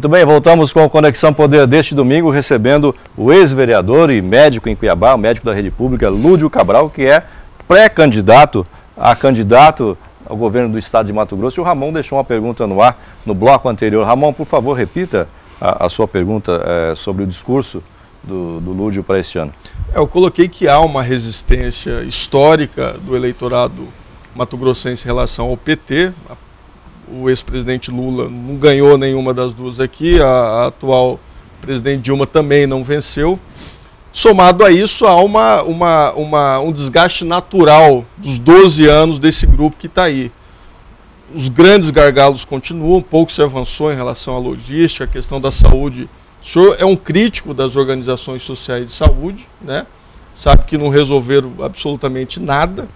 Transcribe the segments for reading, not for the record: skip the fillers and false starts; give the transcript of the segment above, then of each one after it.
Muito bem, voltamos com o Conexão Poder deste domingo, recebendo o ex-vereador e médico em Cuiabá, o médico da rede pública, Lúdio Cabral, que é pré-candidato a candidato ao governo do estado de Mato Grosso. E o Ramon deixou uma pergunta no ar no bloco anterior. Ramon, por favor, repita a sua pergunta sobre o discurso do Lúdio para este ano. Eu coloquei que há uma resistência histórica do eleitorado mato-grossense em relação ao PT. O ex-presidente Lula não ganhou nenhuma das duas aqui, a atual presidente Dilma também não venceu. Somado a isso, há um desgaste natural dos 12 anos desse grupo que está aí. Os grandes gargalos continuam, pouco se avançou em relação à logística, a questão da saúde. O senhor é um crítico das organizações sociais de saúde, né? Sabe que não resolveram absolutamente nada,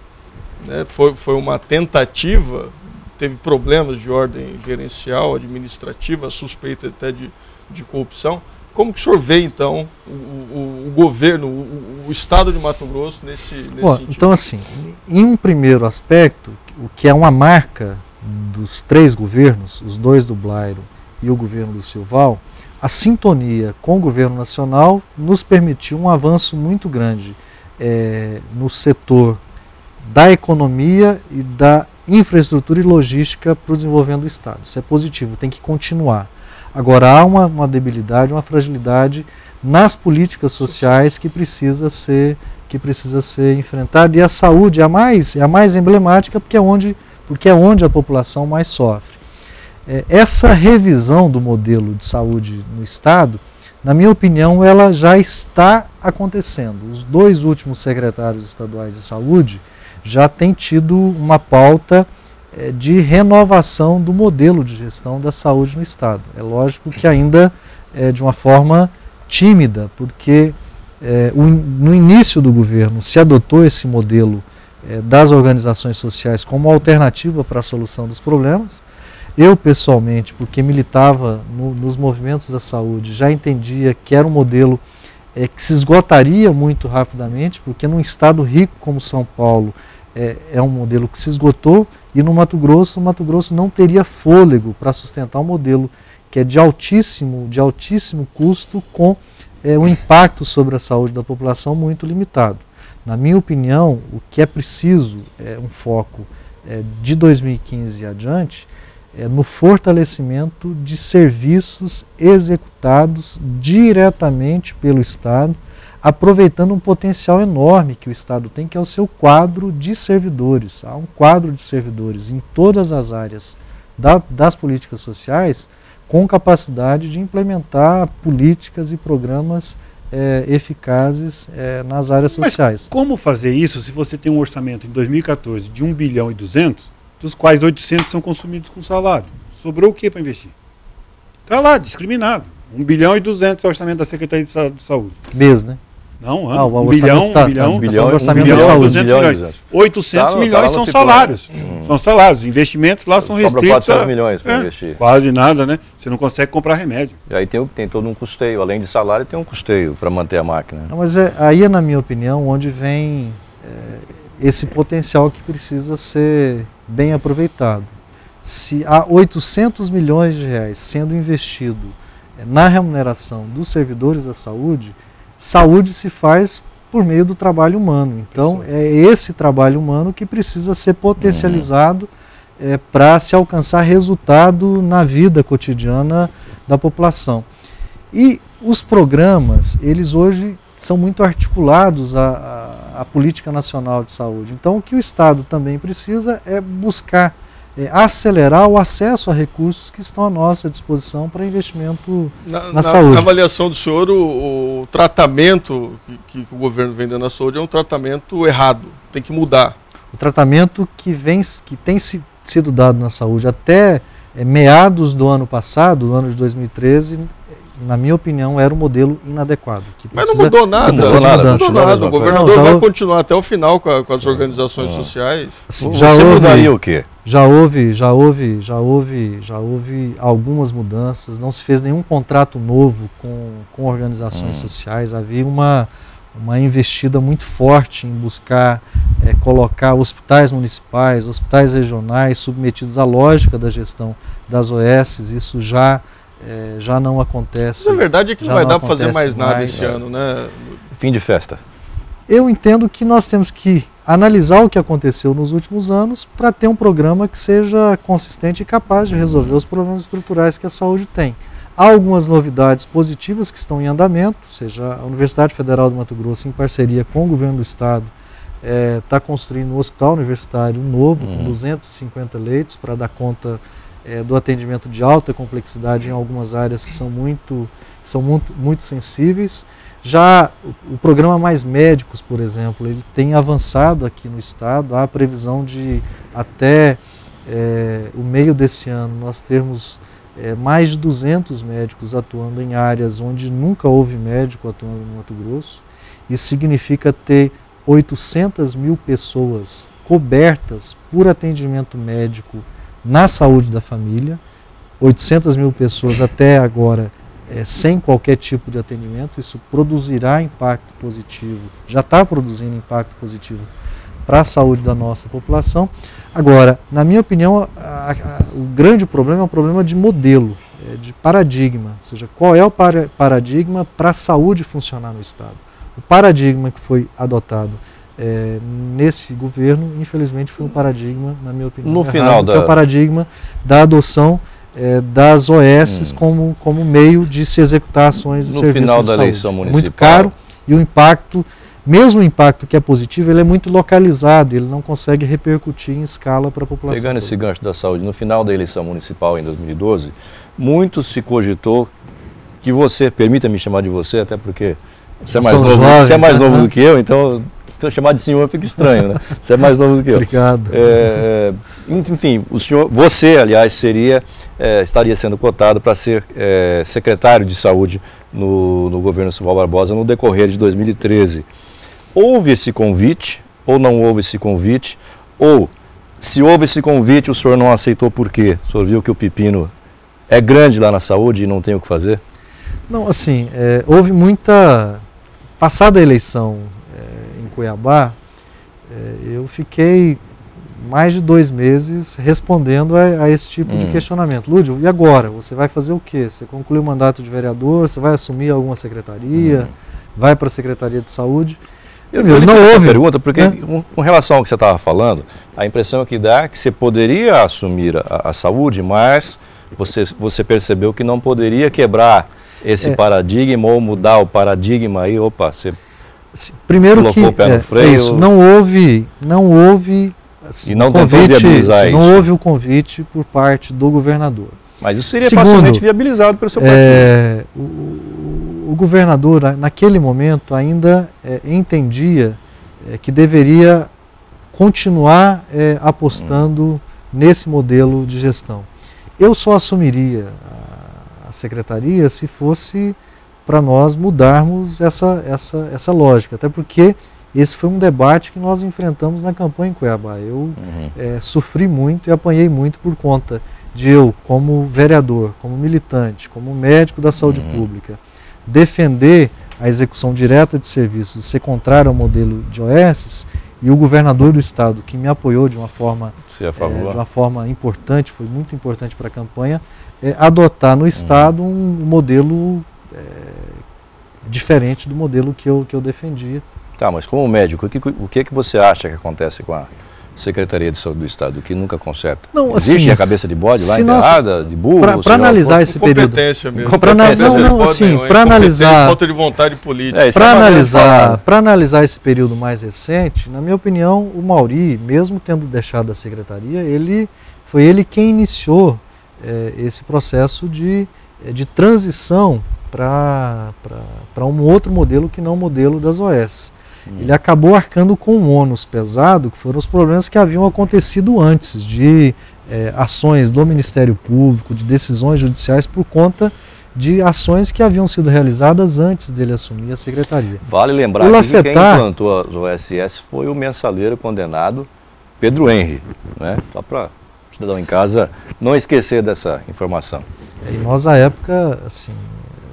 né? Foi uma tentativa, teve problemas de ordem gerencial, administrativa, suspeita até de corrupção. Como que o senhor vê, então, o governo, o estado de Mato Grosso nesse sentido? Então, assim, em um primeiro aspecto, o que é uma marca dos três governos, os dois do Blairo e o governo do Silval, a sintonia com o governo nacional nos permitiu um avanço muito grande no setor da economia e da infraestrutura e logística para o desenvolvimento do Estado. Isso é positivo, tem que continuar. Agora, há uma debilidade, uma fragilidade nas políticas sociais que precisa ser enfrentada, e a saúde é a mais emblemática porque é onde a população mais sofre. Essa revisão do modelo de saúde no Estado, na minha opinião, ela já está acontecendo. Os dois últimos secretários estaduais de saúde já têm tido uma pauta de renovação do modelo de gestão da saúde no Estado. É lógico que ainda de uma forma tímida, porque no início do governo se adotou esse modelo das organizações sociais como alternativa para a solução dos problemas. Eu, pessoalmente, porque militava nos movimentos da saúde, já entendia que era um modelo que se esgotaria muito rapidamente, porque num estado rico como São Paulo é um modelo que se esgotou, e no Mato Grosso não teria fôlego para sustentar um modelo que é de altíssimo custo, com um impacto sobre a saúde da população muito limitado. Na minha opinião, o que é preciso é um foco de 2015 adiante, no fortalecimento de serviços executados diretamente pelo Estado, aproveitando um potencial enorme que o Estado tem, que é o seu quadro de servidores. Há um quadro de servidores em todas as áreas das políticas sociais, com capacidade de implementar políticas e programas eficazes nas áreas sociais. Mas como fazer isso se você tem um orçamento em 2014 de 1 bilhão e 200, dos quais 800 são consumidos com salário? Sobrou o que para investir? Está lá, discriminado. 1 bilhão e 200 é o orçamento da Secretaria de Estado de Saúde. Mês, né? Não, o 1 bilhão, tá, 1 bilhão, 1 bilhão, orçamento da saúde. 800 milhões são salários. São salários. Investimentos lá são restritos. Sobra 400 milhões para investir. Quase nada, né? Você não consegue comprar remédio. E aí tem todo um custeio. Além de salário, tem um custeio para manter a máquina. Não, mas aí na minha opinião, onde vem esse potencial que precisa ser bem aproveitado. Se há 800 milhões de reais sendo investido na remuneração dos servidores da saúde, saúde se faz por meio do trabalho humano. Então, é esse trabalho humano que precisa ser potencializado para se alcançar resultado na vida cotidiana da população. E os programas, eles hoje são muito articulados à política nacional de saúde. Então, o que o Estado também precisa é buscar acelerar o acesso a recursos que estão à nossa disposição para investimento na saúde. Na avaliação do senhor, o tratamento que o governo vem dando à saúde é um tratamento errado, tem que mudar. O tratamento que tem sido dado na saúde até meados do ano passado, do ano de 2013, na minha opinião, era um modelo inadequado. Mas não mudou nada. Não mudou nada. O governador vai continuar até o final com as organizações sociais. Assim, você mudaria o quê? Já houve algumas mudanças, não se fez nenhum contrato novo com organizações sociais, havia uma investida muito forte em buscar colocar hospitais municipais, hospitais regionais submetidos à lógica da gestão das OS, isso já já não acontece. Mas a verdade é que não vai dar para fazer mais nada mais esse ano, né? Fim de festa. Eu entendo que nós temos que analisar o que aconteceu nos últimos anos para ter um programa que seja consistente e capaz de resolver os problemas estruturais que a saúde tem. Há algumas novidades positivas que estão em andamento, ou seja, a Universidade Federal do Mato Grosso, em parceria com o governo do estado, está construindo um hospital universitário novo, com 250 leitos, para dar conta do atendimento de alta complexidade em algumas áreas que são muito sensíveis. Já o programa Mais Médicos, por exemplo, ele tem avançado aqui no estado. Há a previsão de até o meio desse ano nós termos mais de 200 médicos atuando em áreas onde nunca houve médico atuando no Mato Grosso. Isso significa ter 800 mil pessoas cobertas por atendimento médico na saúde da família, 800 mil pessoas até agora sem qualquer tipo de atendimento. Isso produzirá impacto positivo, já está produzindo impacto positivo para a saúde da nossa população. Agora, na minha opinião, o grande problema é um problema de modelo, de paradigma, ou seja, qual é o paradigma para a saúde funcionar no Estado. O paradigma que foi adotado nesse governo, infelizmente, foi um paradigma, na minha opinião, no errado, final que é o paradigma da adoção das OS como meio de se executar ações de serviços de saúde. No final da eleição municipal. Muito caro, e o impacto, mesmo o impacto que é positivo, ele é muito localizado, ele não consegue repercutir em escala para a população. Pegando esse gancho da saúde, no final da eleição municipal em 2012, muito se cogitou que você, permita-me chamar de você, até porque você é mais novo do que eu, então chamar de senhor fica estranho, né? Você é mais novo do que eu. Obrigado. Enfim, você, aliás, estaria sendo cotado para ser secretário de saúde no governo Silval Barbosa no decorrer de 2013. Houve esse convite ou não houve esse convite? Ou, se houve esse convite, o senhor não aceitou por quê? O senhor viu que o pepino é grande lá na saúde e não tem o que fazer? Não, assim, houve muita... Passada a eleição em Cuiabá, eu fiquei mais de 2 meses respondendo a esse tipo de questionamento. Lúdio, e agora? Você vai fazer o quê? Você concluiu o mandato de vereador? Você vai assumir alguma secretaria? Vai para a Secretaria de Saúde? Eu não houve pergunta, porque com relação ao que você estava falando, a impressão que dá é que você poderia assumir a saúde, mas você percebeu que não poderia quebrar esse paradigma ou mudar o paradigma aí, você primeiro colocou o pé no freio. Isso, não houve e não tentou viabilizar isso. Não houve o convite por parte do governador. Mas isso seria facilmente viabilizado pelo seu partido. O governador, naquele momento, ainda entendia que deveria continuar apostando nesse modelo de gestão. Eu só assumiria a secretaria se fosse para nós mudarmos essa lógica, até porque esse foi um debate que nós enfrentamos na campanha em Cuiabá. Eu sofri muito e apanhei muito por conta de eu, como vereador, como militante, como médico da saúde pública, defender a execução direta de serviços, ser contrário ao modelo de OS, e o governador do estado, que me apoiou de uma forma importante, foi muito importante para a campanha, adotar no estado um modelo diferente do modelo que eu defendia. Tá, mas como médico, o que você acha que acontece com a Secretaria de Saúde do Estado, que nunca conserta? Não, existe assim, a cabeça de bode lá enterrada, de burro? Para analisar esse período... Para analisar... Falta de vontade política. Para analisar esse período mais recente, na minha opinião, o Mauri, mesmo tendo deixado a Secretaria, foi ele quem iniciou esse processo de transição para um outro modelo que não o modelo das OS. Ele acabou arcando com um ônus pesado, que foram os problemas que haviam acontecido antes, de ações do Ministério Público, de decisões judiciais por conta de ações que haviam sido realizadas antes dele assumir a secretaria. Vale lembrar que quem implantou as OSS foi o mensaleiro condenado Pedro Henry, né? Só para o cidadão em casa não esquecer dessa informação. E nós, à época, assim,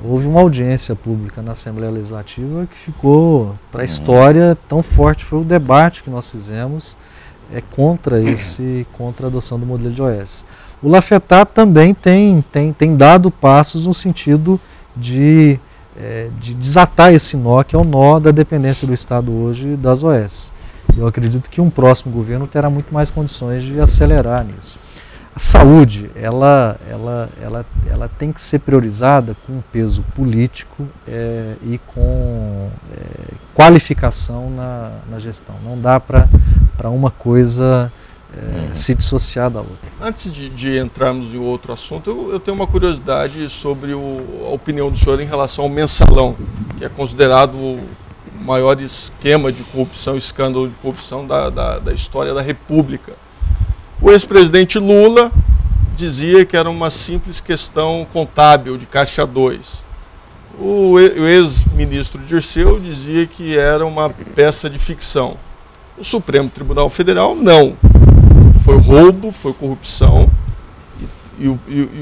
houve uma audiência pública na Assembleia Legislativa que ficou para a história, tão forte foi o debate que nós fizemos contra a adoção do modelo de OS. O Lafetá também tem dado passos no sentido de desatar esse nó, que é o nó da dependência do Estado hoje das OS. Eu acredito que um próximo governo terá muito mais condições de acelerar nisso. A saúde, ela tem que ser priorizada com peso político e com qualificação na gestão. Não dá para uma coisa se dissociar da outra. Antes de entrarmos em outro assunto, eu tenho uma curiosidade sobre a opinião do senhor em relação ao mensalão, que é considerado o maior esquema de corrupção, escândalo de corrupção da história da República. O ex-presidente Lula dizia que era uma simples questão contábil de Caixa 2. O ex-ministro Dirceu dizia que era uma peça de ficção. O Supremo Tribunal Federal, não. Foi roubo, foi corrupção e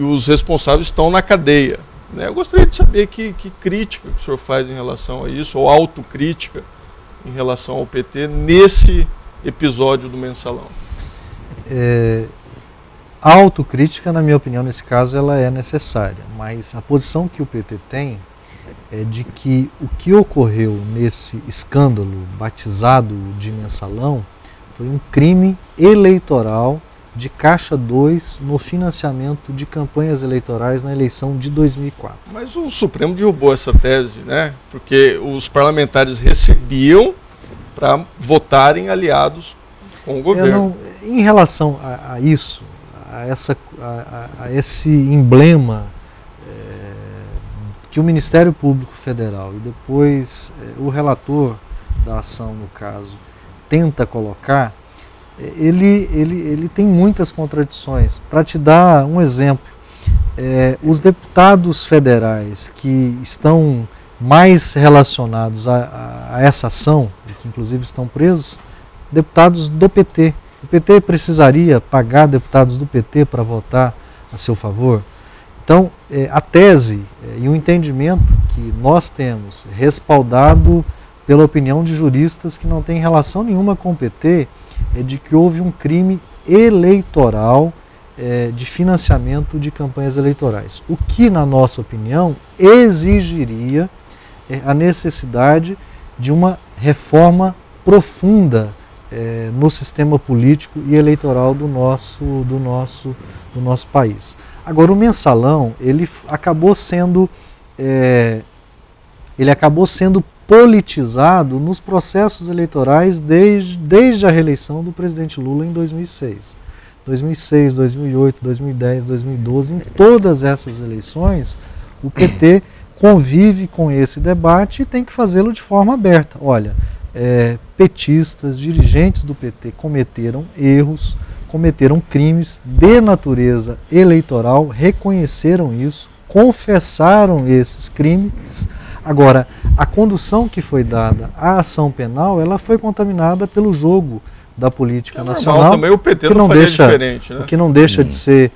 os responsáveis estão na cadeia. Eu gostaria de saber que crítica que o senhor faz em relação a isso, ou autocrítica em relação ao PT nesse episódio do mensalão. A autocrítica, na minha opinião, nesse caso, ela é necessária, mas a posição que o PT tem é de que o que ocorreu nesse escândalo batizado de mensalão foi um crime eleitoral de Caixa 2 no financiamento de campanhas eleitorais na eleição de 2004. Mas o Supremo derrubou essa tese, né? Porque os parlamentares recebiam para votarem aliados com o governo. Em relação a isso, a esse emblema que o Ministério Público Federal e depois o relator da ação, no caso, tenta colocar, ele tem muitas contradições. Para te dar um exemplo, os deputados federais que estão mais relacionados a essa ação, e que inclusive estão presos, deputados do PT. O PT precisaria pagar deputados do PT para votar a seu favor? Então, a tese e o entendimento que nós temos, respaldado pela opinião de juristas que não tem relação nenhuma com o PT, é de que houve um crime eleitoral de financiamento de campanhas eleitorais. O que, na nossa opinião, exigiria a necessidade de uma reforma profunda no sistema político e eleitoral do nosso país. Agora, o mensalão, ele acabou sendo politizado nos processos eleitorais desde a reeleição do presidente Lula em 2006. 2006, 2008, 2010, 2012, em todas essas eleições, o PT convive com esse debate e tem que fazê-lo de forma aberta. Olha, petistas, dirigentes do PT cometeram erros, cometeram crimes de natureza eleitoral, reconheceram isso, confessaram esses crimes. Agora, a condução que foi dada à ação penal, ela foi contaminada pelo jogo da política nacional. Também o PT não faria diferente, né? O que não deixa de ser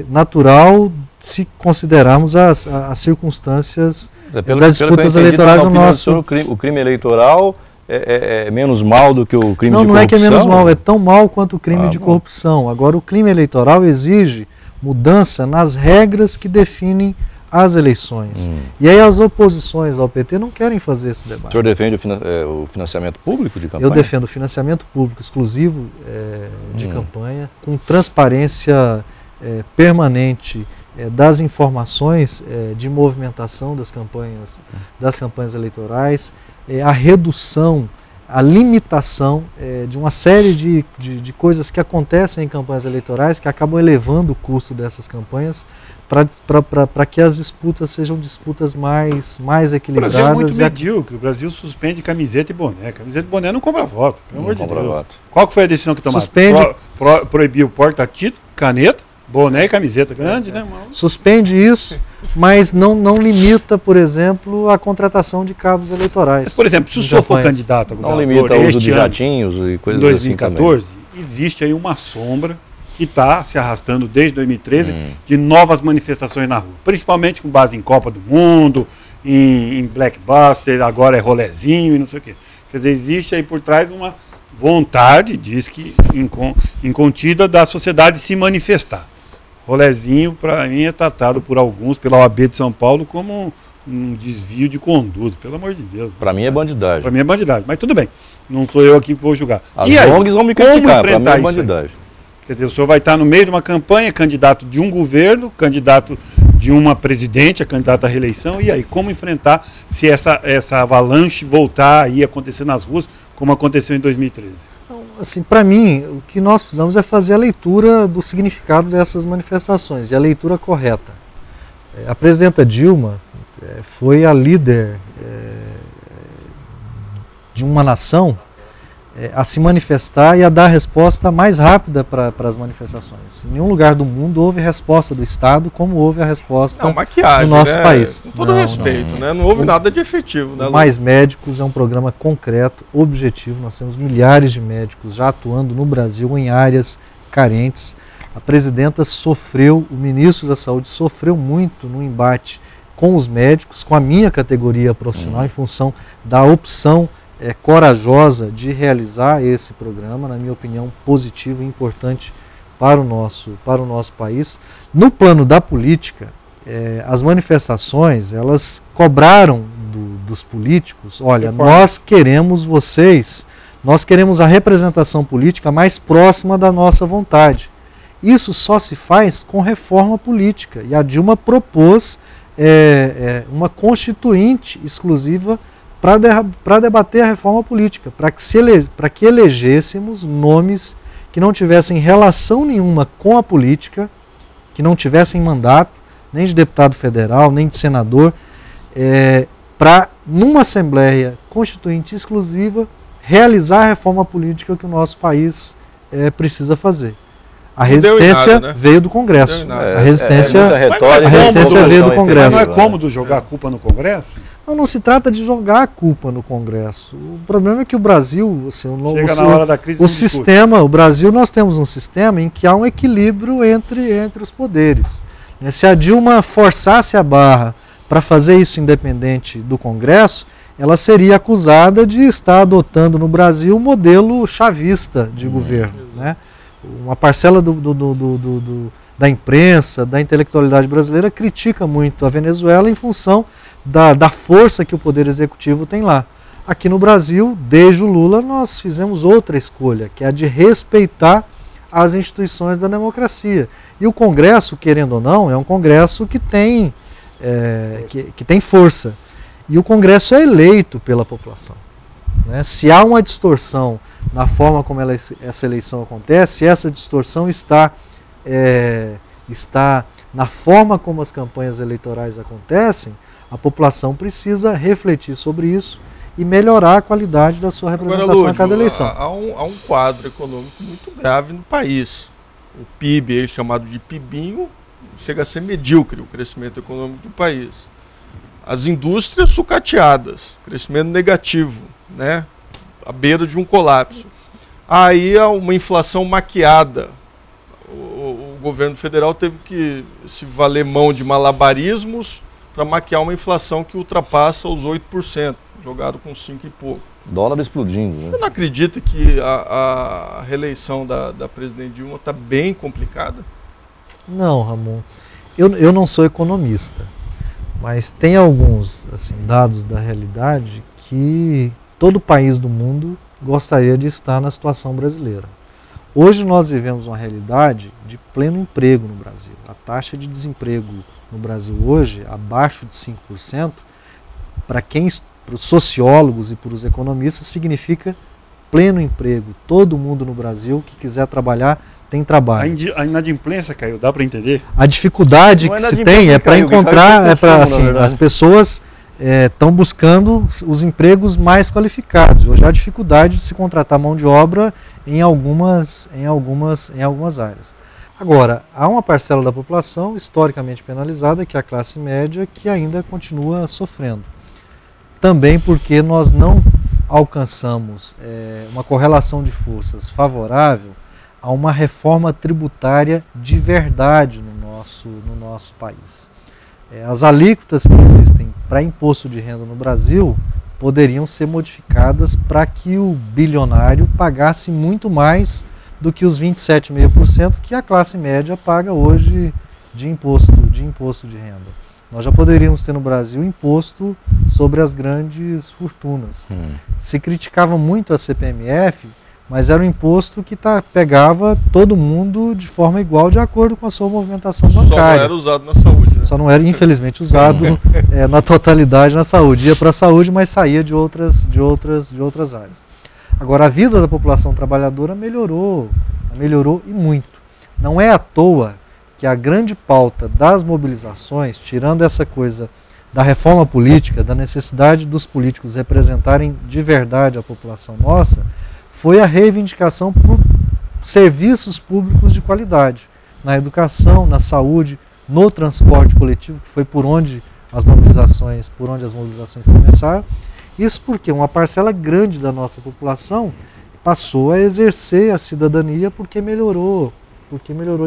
natural se considerarmos as circunstâncias das disputas eleitorais no nosso... O crime eleitoral é menos mal do que o crime de corrupção? Não é que é menos mal, é tão mal quanto o crime de corrupção. Agora, o crime eleitoral exige mudança nas regras que definem as eleições. E aí as oposições ao PT não querem fazer esse debate. O senhor defende o financiamento público de campanha? Eu defendo o financiamento público exclusivo de campanha, com transparência permanente das informações de movimentação das campanhas eleitorais, a redução, a limitação de uma série de coisas que acontecem em campanhas eleitorais que acabam elevando o custo dessas campanhas para que as disputas sejam disputas mais equilibradas. O Brasil é muito medíocre. O Brasil suspende camiseta e boné. Camiseta e boné não compra voto, pelo amor de Deus. Qual que foi a decisão que tomaram? Suspende. Proibiu porta-título, caneta, boné e camiseta. Grande, né? Suspende isso, mas não limita, por exemplo, a contratação de cabos eleitorais. Mas, por exemplo, se o senhor for candidato a governador, não limita o uso de jatinhos e coisas assim também. Em 2014, existe aí uma sombra que está se arrastando desde 2013 de novas manifestações na rua, principalmente com base em Copa do Mundo, em Blackbuster, agora é rolezinho e não sei o quê. Quer dizer, existe aí por trás vontade, diz que incontida da sociedade se manifestar. Rolezinho, para mim, é tratado por alguns, pela OAB de São Paulo, como um desvio de conduta, pelo amor de Deus. Para mim é bandidagem. Para mim é bandidagem, mas tudo bem. Não sou eu aqui que vou julgar. As E aí, ONGs vão me criticar, para mim é isso aí? bandidagem. Quer dizer, o senhor vai estar no meio de uma campanha, candidato de um governo, candidato de uma presidente, candidato à reeleição, e aí, como enfrentar se essa avalanche voltar a acontecer nas ruas, como aconteceu em 2013? Então, assim, para mim, o que nós precisamos é fazer a leitura do significado dessas manifestações, e a leitura correta. A presidenta Dilma foi a líder de uma nação a se manifestar e a dar a resposta mais rápida para as manifestações. Em nenhum lugar do mundo houve resposta do Estado como houve a resposta maquiagem, no nosso país. Com todo respeito, né? Não houve nada de efetivo. Né, Mais Médicos é um programa concreto, objetivo. Nós temos milhares de médicos já atuando no Brasil em áreas carentes. A presidenta sofreu, o ministro da Saúde sofreu muito no embate com os médicos, com a minha categoria profissional, em função da opção corajosa de realizar esse programa, na minha opinião, positivo e importante para o nosso país. No plano da política, as manifestações, elas cobraram dos políticos, olha, nós queremos vocês, nós queremos a representação política mais próxima da nossa vontade. Isso só se faz com reforma política, e a Dilma propôs uma constituinte exclusiva para debater a reforma política, para que elegêssemos nomes que não tivessem relação nenhuma com a política, que não tivessem mandato, nem de deputado federal, nem de senador, para, numa Assembleia Constituinte exclusiva, realizar a reforma política que o nosso país precisa fazer. A resistência veio do Congresso. A resistência veio do Congresso. Mas não é cômodo jogar a culpa no Congresso? Não se trata de jogar a culpa no Congresso. O problema é que o Brasil, assim, o Brasil, nós temos um sistema em que há um equilíbrio entre os poderes. Se a Dilma forçasse a barra para fazer isso independente do Congresso, ela seria acusada de estar adotando no Brasil um modelo chavista de governo, né? Uma parcela da imprensa, da intelectualidade brasileira, critica muito a Venezuela em função da força que o Poder Executivo tem lá. Aqui no Brasil, desde o Lula, nós fizemos outra escolha, que é a de respeitar as instituições da democracia. E o Congresso, querendo ou não, é um Congresso que tem força. E o Congresso é eleito pela população. Né? Se há uma distorção na forma como essa eleição acontece, essa distorção está na forma como as campanhas eleitorais acontecem, a população precisa refletir sobre isso e melhorar a qualidade da sua representação. Agora, Lúdio, a cada eleição. Há um quadro econômico muito grave no país. O PIB, chamado de PIBinho, chega a ser medíocre o crescimento econômico do país. As indústrias sucateadas, crescimento negativo, né? À beira de um colapso. Aí há uma inflação maquiada. O governo federal teve que se valer mão de malabarismos para maquiar uma inflação que ultrapassa os 8%, jogado com 5 e pouco. Dólar explodindo. Né? Você não acredita que a reeleição da presidente Dilma está bem complicada? Não, Ramon. Eu não sou economista, mas tem alguns dados da realidade que todo país do mundo gostaria de estar na situação brasileira. Hoje nós vivemos uma realidade de pleno emprego no Brasil. A taxa de desemprego no Brasil hoje, abaixo de 5%, para os sociólogos e para os economistas, significa pleno emprego. Todo mundo no Brasil que quiser trabalhar, tem trabalho. A inadimplência caiu, dá para entender? A dificuldade que se tem é para encontrar, as pessoas estão buscando os empregos mais qualificados. Hoje há a dificuldade de se contratar mão de obra em algumas áreas. Agora, há uma parcela da população historicamente penalizada, que é a classe média, que ainda continua sofrendo. Também porque nós não alcançamos uma correlação de forças favorável a uma reforma tributária de verdade no nosso país. As alíquotas que existem para imposto de renda no Brasil poderiam ser modificadas para que o bilionário pagasse muito mais do que os 27,5% que a classe média paga hoje de imposto de renda. Nós já poderíamos ter no Brasil imposto sobre as grandes fortunas. Se criticava muito a CPMF, mas era um imposto que pegava todo mundo de forma igual, de acordo com a sua movimentação bancária. Só não era usado na saúde, né? Só não era, infelizmente, usado na totalidade na saúde. Ia para a saúde, mas saía de outras áreas. Agora, a vida da população trabalhadora melhorou e muito. Não é à toa que a grande pauta das mobilizações, tirando essa coisa da reforma política, da necessidade dos políticos representarem de verdade a população nossa, foi a reivindicação por serviços públicos de qualidade, na educação, na saúde, no transporte coletivo, que foi por onde as mobilizações começaram. Isso porque uma parcela grande da nossa população passou a exercer a cidadania porque melhorou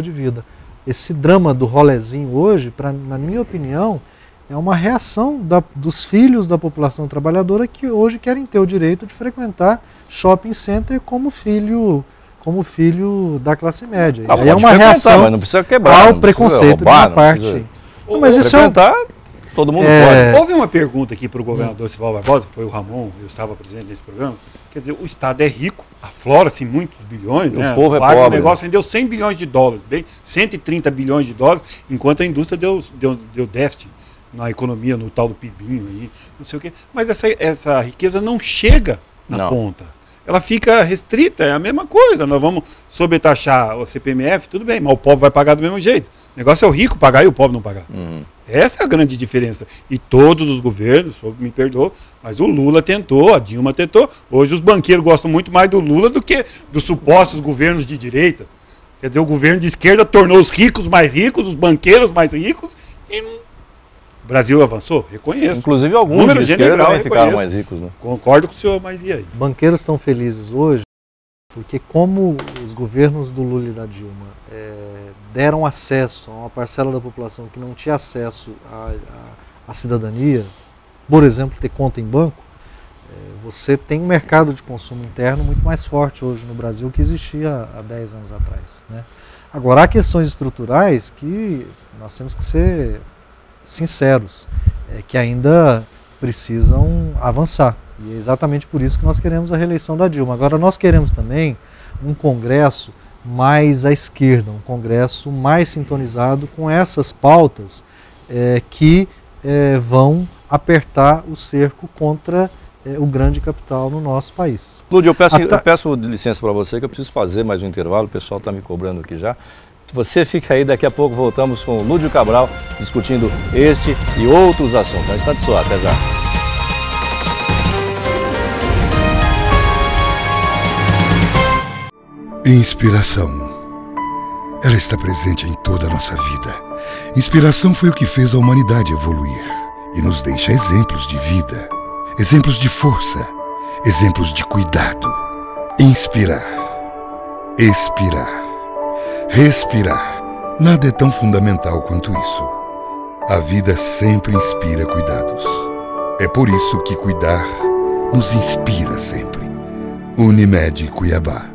de vida. Esse drama do rolezinho hoje, na minha opinião, é uma reação dos filhos da população trabalhadora que hoje querem ter o direito de frequentar shopping center como filho da classe média. É uma reação mas não precisa quebrar, ao preconceito de uma parte. Mas isso todo mundo pode. Houve uma pergunta aqui para o governador Sival Barbosa, foi o Ramon, eu estava presente nesse programa. Quer dizer, o Estado é rico, aflora-se muitos bilhões, né? O povo é pobre. O negócio rendeu 100 bilhões de dólares, bem, 130 bilhões de dólares, enquanto a indústria deu déficit na economia, no tal do PIBinho aí, não sei o quê. Mas essa riqueza não chega na ponta. Ela fica restrita, é a mesma coisa. Nós vamos sobretaxar o CPMF, tudo bem, mas o pobre vai pagar do mesmo jeito. O negócio é o rico pagar e o pobre não pagar. Essa é a grande diferença. E todos os governos, me perdoa, mas o Lula tentou, a Dilma tentou. Hoje os banqueiros gostam muito mais do Lula do que dos supostos governos de direita. Quer dizer, o governo de esquerda tornou os ricos mais ricos, os banqueiros mais ricos, e o Brasil avançou, reconheço. Inclusive alguns de esquerda também ficaram mais ricos. Né? Concordo com o senhor, mas e aí? Banqueiros estão felizes hoje porque como os governos do Lula e da Dilma deram acesso a uma parcela da população que não tinha acesso à cidadania, por exemplo, ter conta em banco, você tem um mercado de consumo interno muito mais forte hoje no Brasil que existia há 10 anos atrás. Né? Agora, há questões estruturais que nós temos que ser sinceros, que ainda precisam avançar. E é exatamente por isso que nós queremos a reeleição da Dilma. Agora, nós queremos também um Congresso mais à esquerda, um Congresso mais sintonizado com essas pautas que vão apertar o cerco contra o grande capital no nosso país. Lúdio, eu peço licença para você que eu preciso fazer mais um intervalo, o pessoal está me cobrando aqui já. Você fica aí, daqui a pouco voltamos com o Lúdio Cabral discutindo este e outros assuntos. Não está de só, até já. Inspiração. Ela está presente em toda a nossa vida. Inspiração foi o que fez a humanidade evoluir e nos deixa exemplos de vida, exemplos de força, exemplos de cuidado. Inspirar. Expirar. Respirar. Nada é tão fundamental quanto isso. A vida sempre inspira cuidados. É por isso que cuidar nos inspira sempre. Unimed Cuiabá.